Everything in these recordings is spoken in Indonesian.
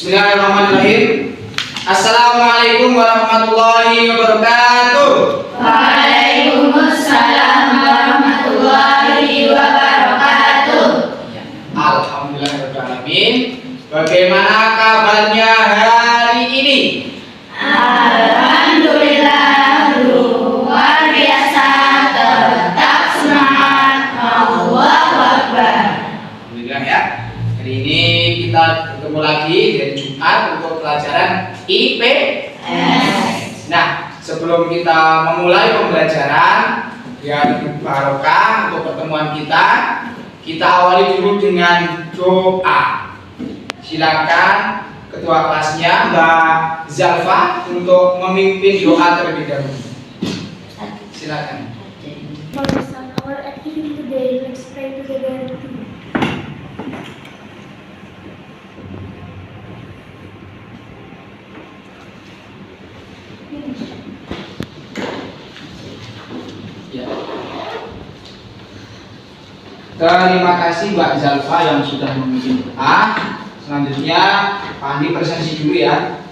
Bismillahirrahmanirrahim. Assalamualaikum warahmatullahi wabarakatuh. Waalaikumsalam warahmatullahi wabarakatuh. Alhamdulillahirrahmanirrahim. Bagaimana kabarnya hari ini? Alhamdulillah, luar biasa, tetap semangat. Allahu Akbar. Alhamdulillah ya. Hari ini kita ketemu lagi dari Jumat untuk pelajaran IPS. Nah, sebelum kita memulai pembelajaran yang barokah untuk pertemuan kita awali dulu dengan doa. Silakan ketua kelasnya Mbak Zalfa untuk memimpin doa terlebih dahulu. Silakan. For our activity today, let's pray together. Ya. Terima kasih Mbak Zalfa yang sudah memimpin doa. Selanjutnya Pak Andi presentasi dulu ya.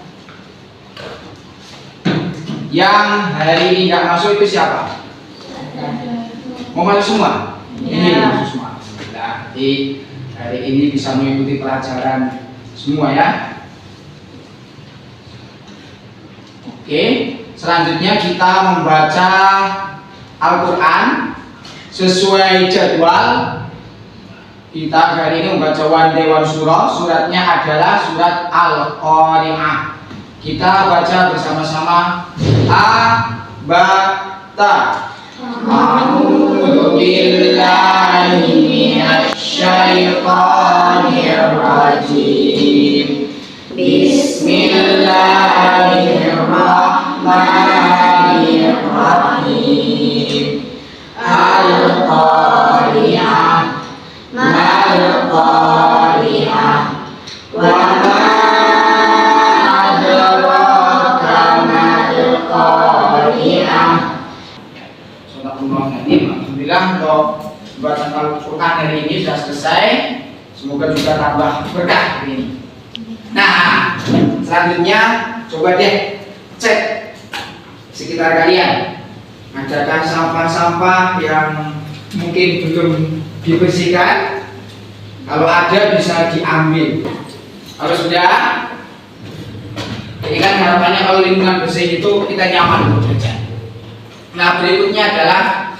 Yang hari ini nggak masuk itu siapa? Mau masuk semua? Ini masuk semua. Jadi hari ini bisa mengikuti pelajaran semua ya. Oke, selanjutnya kita membaca Al-Quran sesuai jadwal. Kita hari ini membaca one day one surah. Suratnya adalah surat Al-Qari'ah. Kita baca bersama-sama. A-ba-ta. A'udzu billahi minasy syaithanir rajim. Bismillahirrahmanirrahim. Al-Qari'ah. Mal-Qari'ah. Wa ma adraka mal-Qari'ah. Alhamdulillah untuk pembahasan Al-Quran hari ini sudah selesai. Semoga juga tambah berkah hari ini. Nah, selanjutnya coba deh cek sekitar kalian. Adakah sampah-sampah yang mungkin belum dibersihkan? Kalau ada bisa diambil. Kalau sudah, ini kan harapannya kalau lingkungan bersih itu kita nyaman bekerja. Nah, berikutnya adalah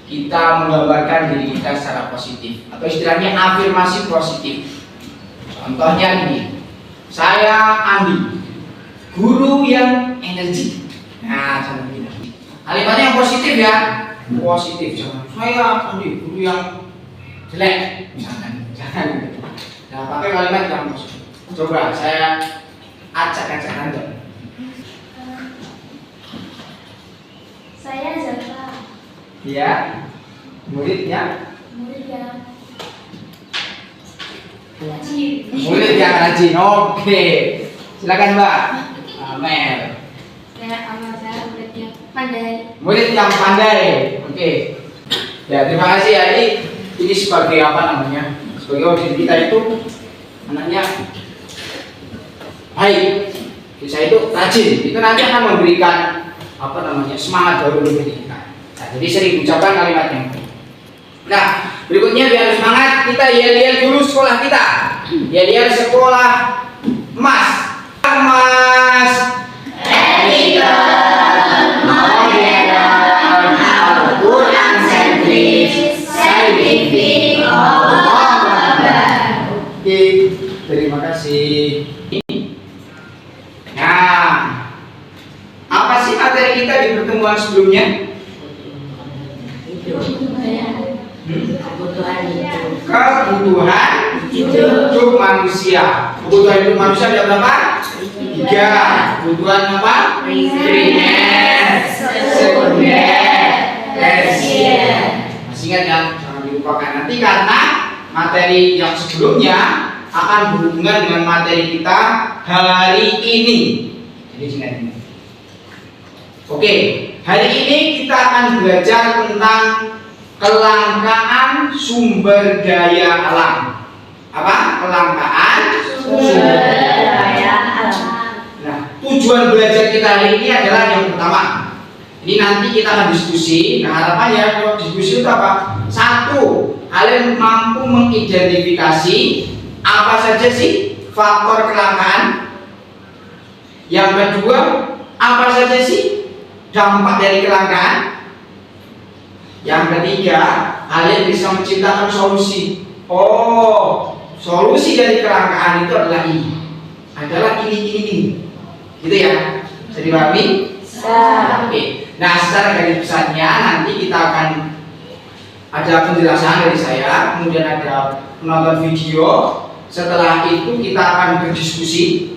kita menggambarkan diri kita secara positif atau istilahnya afirmasi positif. Contohnya ini, saya Andi, guru yang energi. Nah, jangan gitu. Kalimatnya yang positif ya, positif. Jangan saya Andi, guru yang jelek. Jangan. Nah, pakai kalimat yang positif. Coba saya acak-acak Anda. Saya Zalfa, Ya, muridnya. murid yang rajin. Murid yang rajin. Oke. Silakan Mbak. Amel. Saya murid yang pandai. Murid yang pandai. Oke. Ya, terima kasih ya. Ini sebagai apa namanya? Sebagai objek kita itu anaknya baik. Bisa itu rajin. Itu nanti akan memberikan apa namanya? Semangat baru bagi kita. Nah, jadi sering ucapkan kalimatnya. Nah, berikutnya biar semangat kita yel-yel dulu sekolah kita. Yel-yel sekolah Mas. Mas. Modern, Al-Quran sentris, scientific, Allahu Akbar. Oke, terima kasih. Nah, apa sih materi kita di pertemuan sebelumnya? Kebutuhan hidup manusia. Kebutuhan hidup manusia ada berapa? 3. Kebutuhan apa? Primer, sekunder, tersier. Masih ingat ya? Jangan dilupakan nanti karena materi yang sebelumnya akan berhubungan dengan materi kita hari ini. Jadi ingat ini. Oke, hari ini kita akan belajar tentang kelangkaan sumber daya alam apa? Kelangkaan Sumber daya alam. Nah, tujuan belajar kita hari ini adalah yang pertama. Ini nanti kita akan diskusi. Nah, harapannya kalau diskusi itu apa? Satu, kalian mampu mengidentifikasi apa saja sih faktor kelangkaan. Yang kedua, apa saja sih dampak dari kelangkaan. Yang ketiga, kalian bisa menciptakan solusi. Oh, solusi dari kelangkaan itu adalah ini. Adalah ini. Gitu ya. Bisa dipahami? Oke. Nah, secara garis besarnya nanti kita akan ada penjelasan dari saya, kemudian ada menonton video. Setelah itu kita akan berdiskusi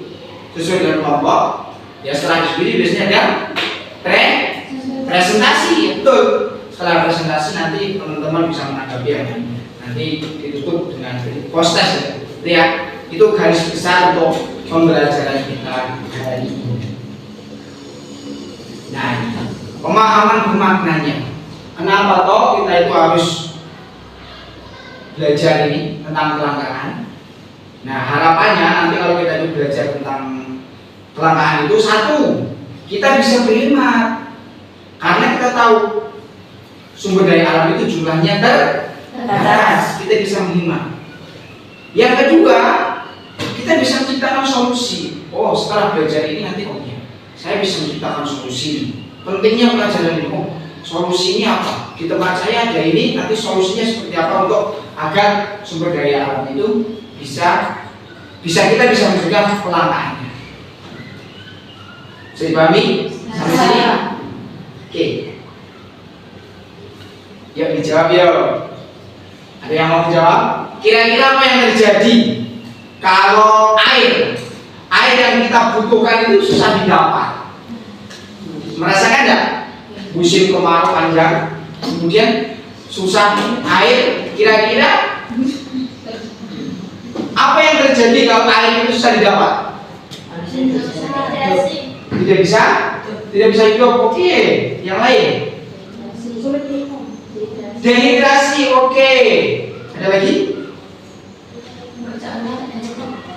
sesuai dengan kelompok. Ya, setelah diskusi biasanya ada presentasi. Betul. Setelah presentasi nanti teman-teman bisa menanggapi ya. Nanti ditutup dengan post test ya. Itu ya. Itu garis besar untuk pembelajaran kita hari ini. Nah, pemahaman bermaknanya. Kenapa toh kita itu harus belajar ini tentang kelangkaan? Nah, harapannya nanti kalau kita itu belajar tentang kelangkaan itu satu, kita bisa berhemat karena kita tahu sumber daya alam itu jumlahnya terbatas. Kita bisa menghemat. Yang kedua, kita bisa menciptakan solusi. Oh, setelah belajar ini nanti saya bisa menciptakan solusi. Pentingnya pelajaran ini. Oh, solusinya apa? Di tempat saya ada ini, nanti solusinya seperti apa untuk agar sumber daya alam itu bisa kita bisa mencegah kelangkaannya. Bisa dipahami? Sampai sini? Oke. Yuk dijawab yuk. Ada yang mau dijawab? Kira-kira apa yang terjadi kalau air yang kita butuhkan itu susah didapat? Merasakan enggak? Musim kemarau panjang, kemudian susah air, kira-kira apa yang terjadi kalau air itu susah didapat? Tidak bisa hidup. Oke. Yang lain? Dehidrasi. Oke. Ada lagi?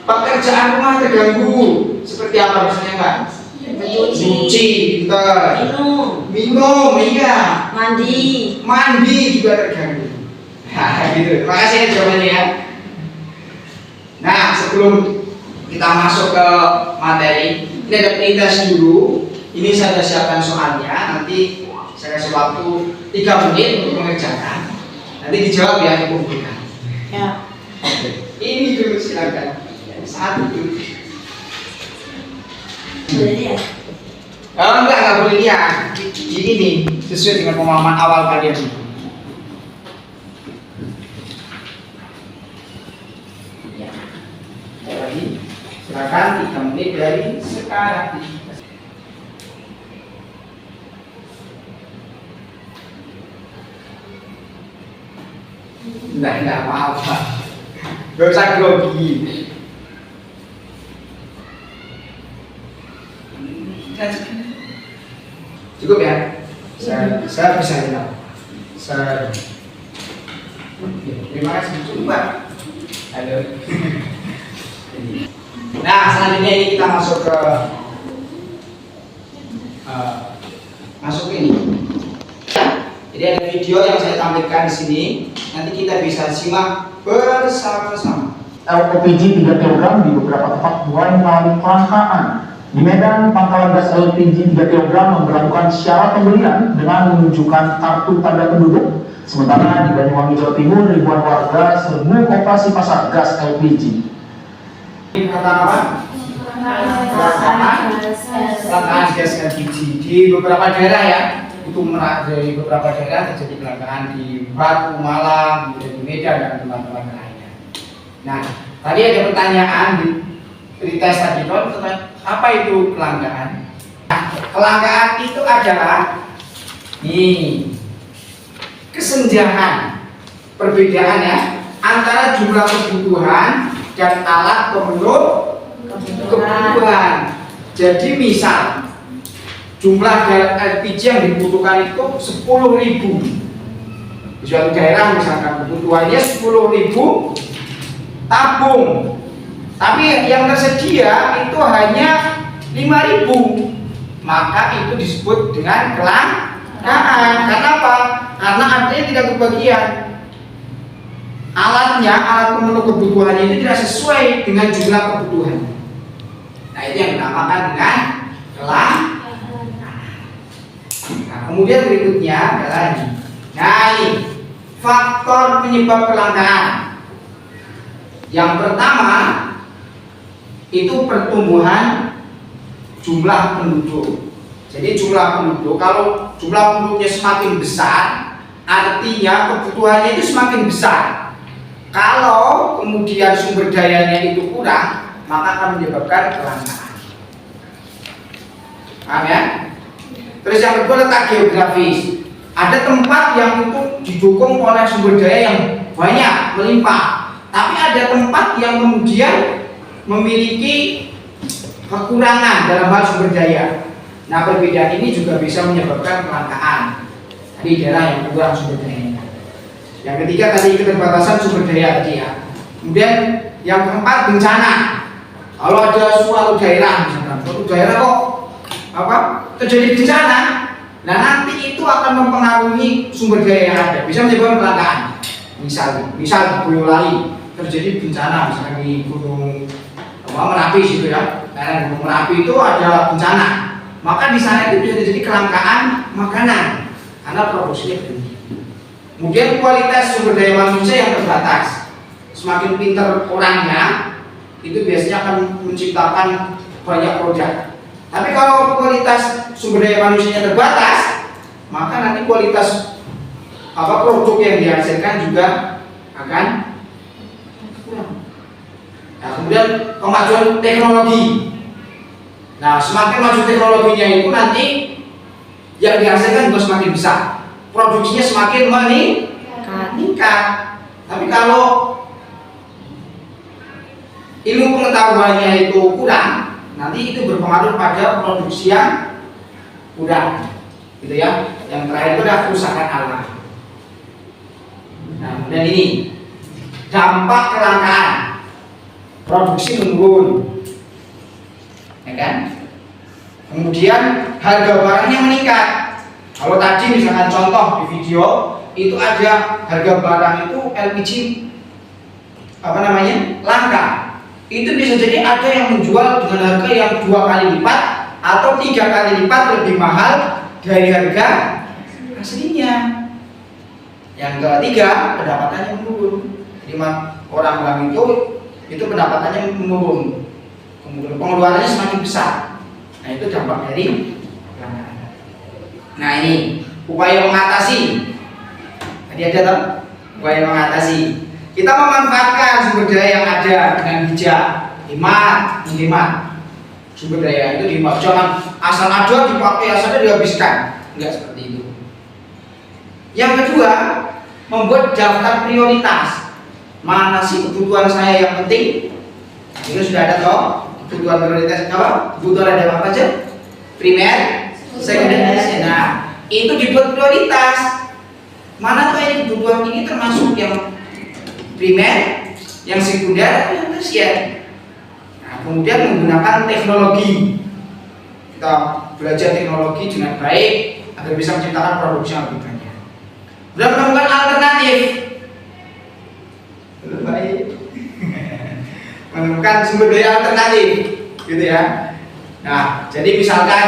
Pekerjaan rumah terganggu. Seperti apa misalnya Kak? Cuci, minum, iya. Mandi juga terganggu. Nah, gitu. Terima kasih ya jawabannya ya. Nah, sebelum kita masuk ke materi, ini ada pretest dulu. Ini saya sudah siapkan soalnya. Nanti saya kasih waktu 3 menit untuk mengerjakan. Nanti dijawab ya, dikumpulkan. Ya. Ini dulu silakan. Satu dulu. Boleh lihat? Oh, enggak boleh lihat. Ini sesuai dengan pemahaman awal kalian. Ya. Lagi, silakan 3 menit dari sekarang. Enggak apa-apa. Gak usah grogi. Cukup ya? Saya bisa lihat. Terima kasih. Coba. Halo. Nah, selanjutnya ini kita masuk ke ini. Jadi ada video yang saya tampilkan di sini. Nanti kita bisa simak bersama-sama. LPG 3 kg di beberapa tempat mulai mengalami kelangkaan. Di Medan, pangkalan gas LPG 3 kg memberlakukan syarat pembelian dengan menunjukkan kartu tanda penduduk. Sementara di Banyuwangi, Jawa Timur, ribuan warga serbu operasi pasar gas LPG. Ini kata apa? Kelangkaan gas LPG di beberapa daerah ya. Itu dari beberapa daerah terjadi kelangkaan di Batu, Malang, di Medan dan tempat-tempat lainnya. Nah, tadi ada pertanyaan di pretest tadi tentang apa itu kelangkaan? Nah, kelangkaan itu adalah kesenjangan, perbedaan ya antara jumlah kebutuhan dan alat pemenuh kebutuhan. Jadi misal jumlah LPG yang dibutuhkan itu 10.000 di suatu daerah, misalkan kebutuhannya 10.000 tabung. Tapi yang tersedia itu hanya 5.000. Maka itu disebut dengan kelangkaan. Karena apa? Karena artinya tidak kebagian. Alatnya, alat pemenuh kebutuhannya itu tidak sesuai dengan jumlah kebutuhan. Nah, itu yang dinamakan dengan kelangkaan. Nah, kemudian berikutnya adalah ini. Nah, ini faktor penyebab kelangkaan. Yang pertama itu pertumbuhan jumlah penduduk. Jadi jumlah penduduk, kalau jumlah penduduknya semakin besar, artinya kebutuhannya itu semakin besar. Kalau kemudian sumber dayanya itu kurang, maka akan menyebabkan kelangkaan. Paham ya? Terus yang kedua letak geografis. Ada tempat yang itu didukung oleh sumber daya yang banyak, melimpah. Tapi ada tempat yang kemudian memiliki kekurangan dalam hal sumber daya. Nah, perbedaan ini juga bisa menyebabkan kelangkaan di daerah yang kurang sumber dayanya. Yang ketiga tadi keterbatasan sumber daya tadi ya. Kemudian yang keempat bencana. Kalau ada suatu daerah misalkan, suatu daerah kok terjadi bencana, nah nanti itu akan mempengaruhi sumber daya yang ada, bisa menyebabkan kelangkaan. Misal di Boyolali terjadi bencana misalkan di Gunung Merapi situ ya. Karena Gunung Merapi itu ada bencana, maka di sana itu bisa terjadi kelangkaan makanan karena produksinya berhenti. Kemudian kualitas sumber daya manusia yang terbatas. Semakin pintar orangnya, itu biasanya akan menciptakan banyak produk. Tapi kalau kualitas sumber daya manusianya terbatas, maka nanti kualitas produk yang dihasilkan juga akan kurang. Nah, kemudian kemajuan teknologi. Nah, semakin maju teknologinya itu nanti yang dihasilkan juga semakin besar. Produksinya semakin meningkat. Tapi kalau ilmu pengetahuannya itu kurang, nanti itu berpengaruh pada produksi yang kurang, gitu ya. Yang terakhir itu adalah kerusakan alam. Nah, kemudian ini dampak kelangkaan, produksi menurun, ya kan? Kemudian harga barangnya meningkat. Kalau tadi misalkan contoh di video itu ada harga barang itu LPG langka. Itu bisa jadi ada yang menjual dengan harga yang 2 kali lipat atau 3 kali lipat lebih mahal dari harga aslinya. Yang ketiga, pendapatannya menurun. Jadi orang itu pendapatannya menurun. Kemudian pengeluarannya semakin besar. Nah, itu dampak dari kelangkaan. Nah, ini upaya mengatasi. Tadi ada toh? Upaya mengatasi. Kita memanfaatkan sumber daya yang ada dengan bijak, menghemat. Sumber daya itu dihemat. Jangan asal ada dipakai, asal ada dihabiskan. Enggak seperti itu. Yang kedua, membuat daftar prioritas. Mana sih kebutuhan saya yang penting? Ini sudah ada toh? Kebutuhan prioritas apa? Kebutuhan ada apa aja? Primer, sekunder. Nah, itu dibuat prioritas. Mana tuh ini kebutuhan ini termasuk yang primer, yang sekunder, yang tersier. Nah, kemudian menggunakan teknologi. Kita belajar teknologi dengan baik agar bisa menciptakan produksi yang lebih banyak. Dan menemukan alternatif. Baik. Menemukan sumber daya alternatif, gitu ya. Nah, jadi misalkan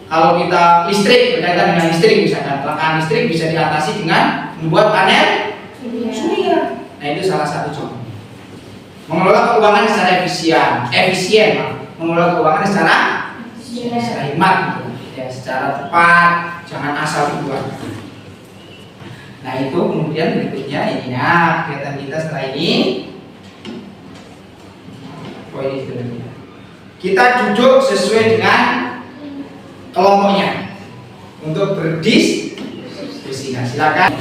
kalau kita listrik, berkaitan dengan listrik, misalkan kelangkaan listrik bisa diatasi dengan membuat panel surya. Nah, itu salah satu contoh. Mengelola keuangan secara efisien, mengelola keuangan secara hemat, gitu. Ya, secara tepat, jangan asal dibuat. Nah, itu kemudian berikutnya ini kegiatan kita setelah ini. Kita duduk sesuai dengan kelompoknya untuk berdiskusi. Nah, silakan.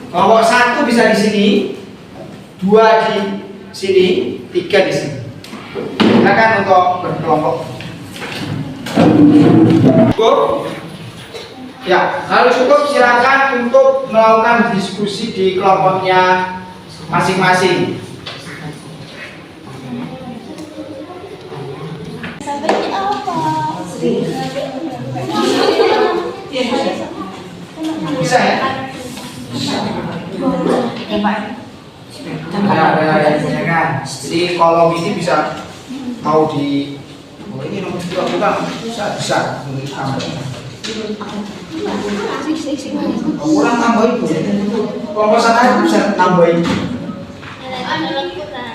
Kelompok 1 bisa di sini, 2 di sini, 3 di sini. Silakan untuk berkelompok. Cukup? Ya, kalau cukup silakan untuk melakukan diskusi di kelompoknya masing-masing. Bisa ya? Ya kan? Jadi kolom ini bisa mau di ini nomor 2 bukan bisa untuk tambah. Kurang tambah itu. Komposan aja bisa tambahin.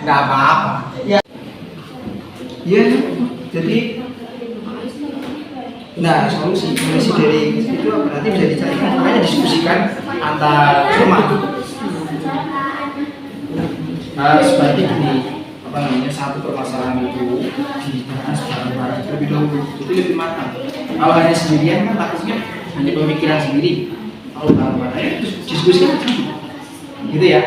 Nggak apa-apa. Ya. Ya, jadi nah solusi dari itu berarti bisa dicarikan, makanya diskusikan antar teman. Sebaiknya gini, apa namanya, satu permasalahan itu dibahas bareng-bareng terlebih dahulu, itu lebih matang. Kalau hanya sendirian kan takutnya hanya pemikiran sendiri. Kalau bareng-bareng ya diskusikan gitu ya.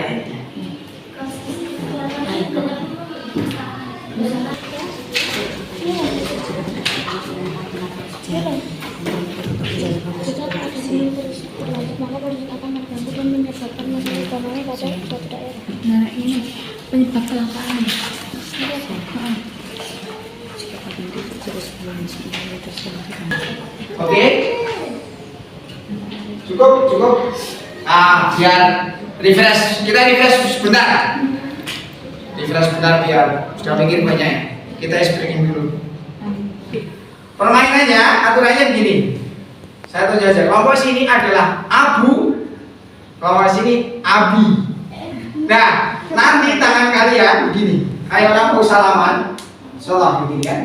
Nah ini penyebab kecelakaan. Oke, cukup. Biar refresh, kita refresh sebentar. Refresh sebentar biar sudah pikir banyak. Kita ice breaking dulu. Permainannya, aturannya begini. Saya tahu aja. Kelompok sini adalah abu, kelompok sini abi. Nah, nanti tangan kalian begini. Kayak orang mau salaman, salah begini kan.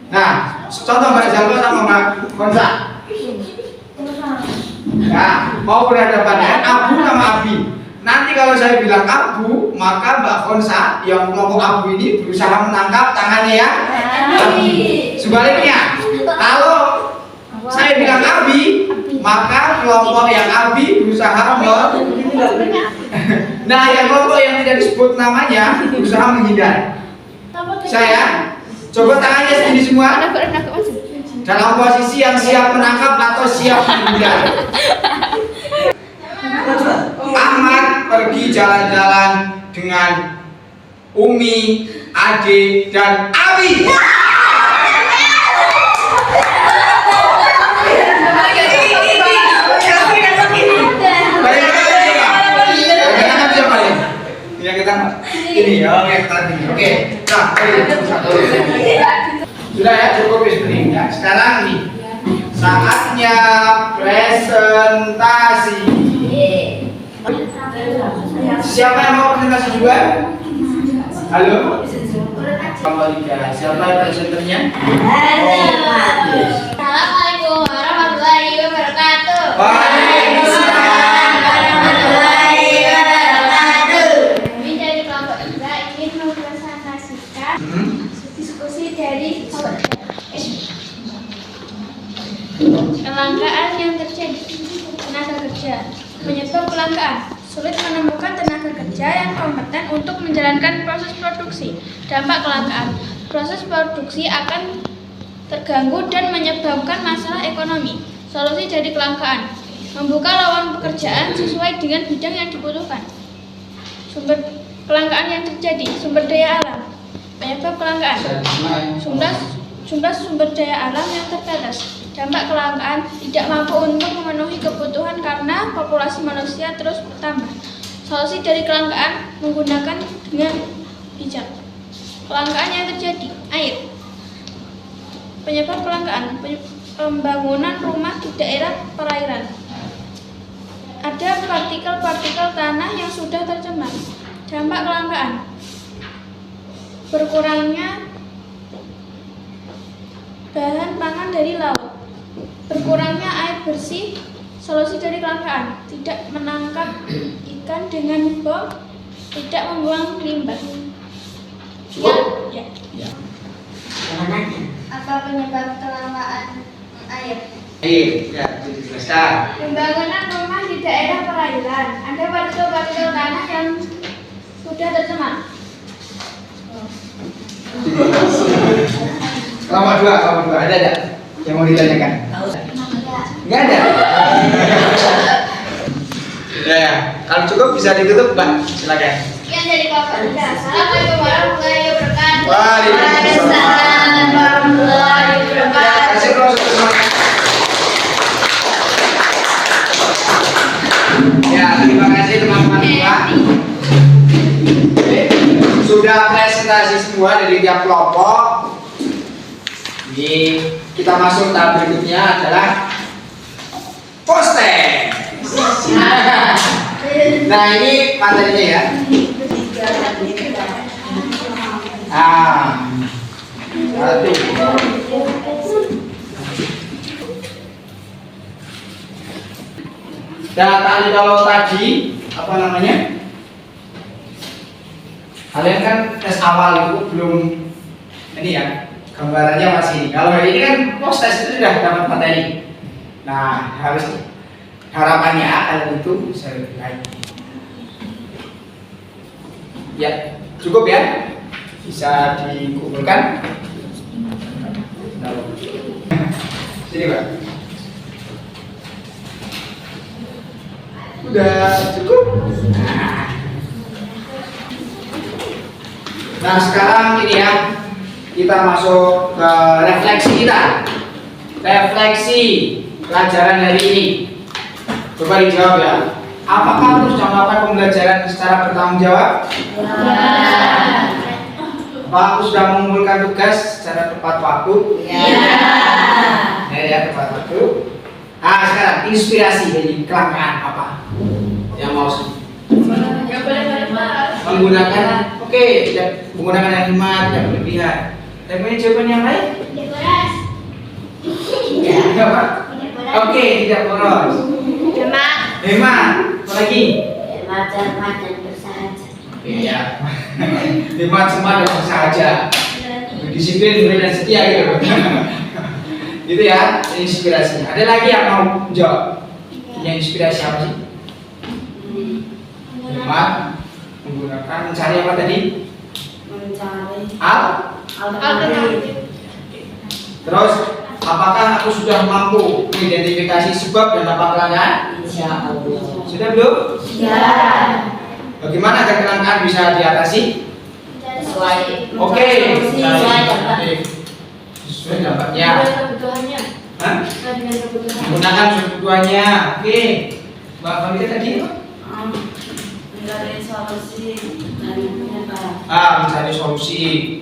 Nah, contoh Mbak Jalwa sama Mbak Konsa. Nah, mau berhadapan dengan abu sama abi. Nanti kalau saya bilang abu, maka Mbak Konsa yang kelompok abu ini berusaha menangkap tangannya ya abi. Sebaliknya, kalau saya bilang abi, maka kelompok yang abi berusaha nah, yang kelompok yang tidak disebut namanya berusaha menghindar. Saya coba tangannya segini semua dalam posisi yang siap menangkap atau siap menghindar. Ahmad pergi jalan-jalan dengan Umi, Ade, dan Abi. Ini ya, oke, oke. Nah, sudah ya, cukup seperti ini. Sekarang nih, saatnya presentasi. Siapa yang mau presentasi juga? Halo? Siapa yang presenternya? Assalamualaikum warahmatullahi wabarakatuh. Waalaikumsalam warahmatullahi wabarakatuh. Kami dari kelompok 3 ingin mempresentasikan diskusi dari kelangkaan yang terjadi tenaga kerja. Penyebab kelangkaan: sulit menemukan tenaga kerja yang kompeten untuk menjalankan proses produksi. Dampak kelangkaan: proses produksi akan terganggu dan menyebabkan masalah ekonomi. Solusi dari kelangkaan: membuka lowongan pekerjaan sesuai dengan bidang yang dibutuhkan. Sumber kelangkaan yang terjadi: sumber daya alam. Penyebab kelangkaan: jumlah sumber daya alam yang terbatas. Dampak kelangkaan: tidak mampu untuk memenuhi kebutuhan karena populasi manusia terus bertambah. Solusi dari kelangkaan: menggunakan dengan bijak. Kelangkaan yang terjadi: air. Penyebab kelangkaan: pembangunan rumah di daerah perairan. Ada partikel-partikel tanah yang sudah tercemar. Dampak kelangkaan: berkurangnya bahan pangan dari laut. Berkurangnya air bersih. Solusi dari kelangkaan: tidak menangkap ikan dengan bom, tidak membuang limbah. Ya. Apa penyebab kelangkaan air? Ya, dijelaskan. Pembangunan rumah di daerah perairan. Ada partikel-partikel tanah yang sudah tercemar. Kelompok dua, ada yang mau ditanyakan? Enggak ada. Ya, kalau cukup bisa ditutup, Mbak. Silakan. Sekian dari kelompok 3. Assalamualaikum warahmatullahi wabarakatuh. Waalaikumsalam warahmatullahi wabarakatuh. Terima kasih, Bro. mahasiswa dari tiap kelompok. Jadi kita masuk tahap berikutnya adalah poster. Nah ini materinya ya. Satu. Dan kalau tadi apa namanya? Kalian kan tes awal itu belum ini ya, gambarannya masih ini. Kalau hari ini kan post tes itu sudah dapat materi. Nah, harus harapannya kalian itu bisa lebih baik. Ya, cukup ya. Bisa dikumpulkan. Sini, Pak. Udah cukup. Nah sekarang ini ya, kita masuk ke refleksi kita. Refleksi pelajaran hari ini. Coba dijawab ya. Apakah aku sudah melakukan pembelajaran secara bertanggung jawab? Ya. Apakah aku sudah mengumpulkan tugas secara tepat waktu? Ya, tepat waktu. Nah sekarang inspirasi dari kelangkaan apa? Yang mau menggunakan, oke, tidak menggunakan yang hemat, tidak berlebihan. Dan punya jawaban yang lain? Enggak, Pak. Oke, tidak boros. Hemat. Apa lagi? Hemat dan bersahaja. Oke ya. Hemat semua dan bersahaja. Disiplin, murid dan setia gitu. Gitu ya, inspirasinya. Ada lagi yang mau jawab? Yang inspirasi apa sih? Hemat, menggunakan, mencari apa tadi? Mencari Alternatif. Terus, apakah aku sudah mampu mengidentifikasi sebab dan dampak kelangkaan? Insya Allah. Sudah belum? Ya. Bagaimana agar kelangkaan bisa diatasi? Sesuai. Oke. Sesuai dapat. Sesuai dampaknya. Kebutuhannya. Hah? Dengan kebutuhan. Menggunakan kebutuhannya. Oke. Mbak Famita tadi? Mencari solusi dan menyebab. Mencari solusi.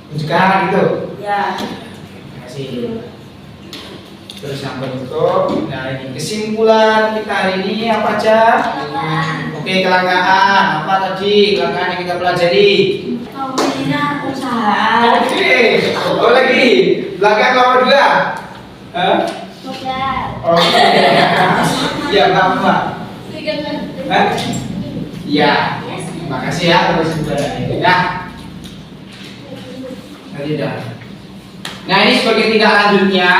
Pencegahan gitu. Ya. Terima kasih. Terus yang berikut, nah ini kesimpulan kita hari ini apa aja? Oke, kelangkaan. Apa tadi kelangkaan yang kita pelajari? Pembinaan usaha. Oke, oh lagi belakang nomor 2. Oke. Ya, Mbak. Hah? Ya. Terima kasih ya atas kesimpulannya. Ya. Tadi dah. Nah ini sebagai tindak lanjutnya,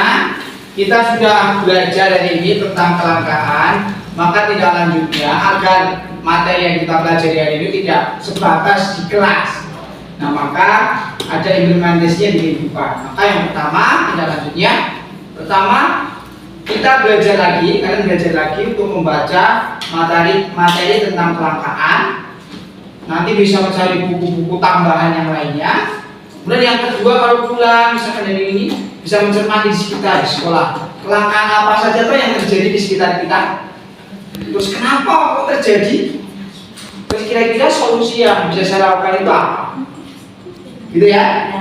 kita sudah belajar hari ini tentang kelangkaan. Maka tindak lanjutnya agar materi yang kita pelajari hari ini tidak sebatas di kelas. Nah maka ada implementasinya di kehidupan. Maka yang pertama tindak lanjutnya, pertama kita belajar lagi, kalian belajar lagi untuk membaca materi tentang kelangkaan. Nanti bisa mencari buku-buku tambahan yang lainnya. Kemudian yang kedua, kalau pulang misalkan dari ini bisa mencermati di sekitar di sekolah. Kelangkaan apa saja tuh yang terjadi di sekitar kita? Terus kenapa kok terjadi? Terus kira-kira solusi yang bisa saya lakukan itu apa? Gitu ya?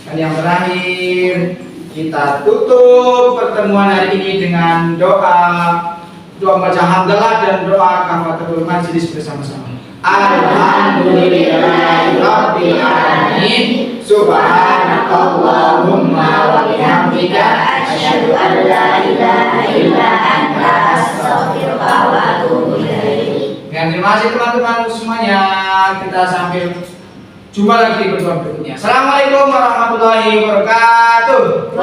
Dan yang terakhir, kita tutup pertemuan hari ini dengan doa baca hamdalah dan doa kafaratul majelis bersama-sama. Alhamdulillahirabbil alamin. Subhanakallahumma wa bihamdika asyhadu an la ilaha illa anta astaghfiruka wa atubu ilaik. Dan terima kasih teman-teman semuanya. Kita sambil jumpa lagi di pertemuan berikutnya. Assalamualaikum warahmatullahi wabarakatuh.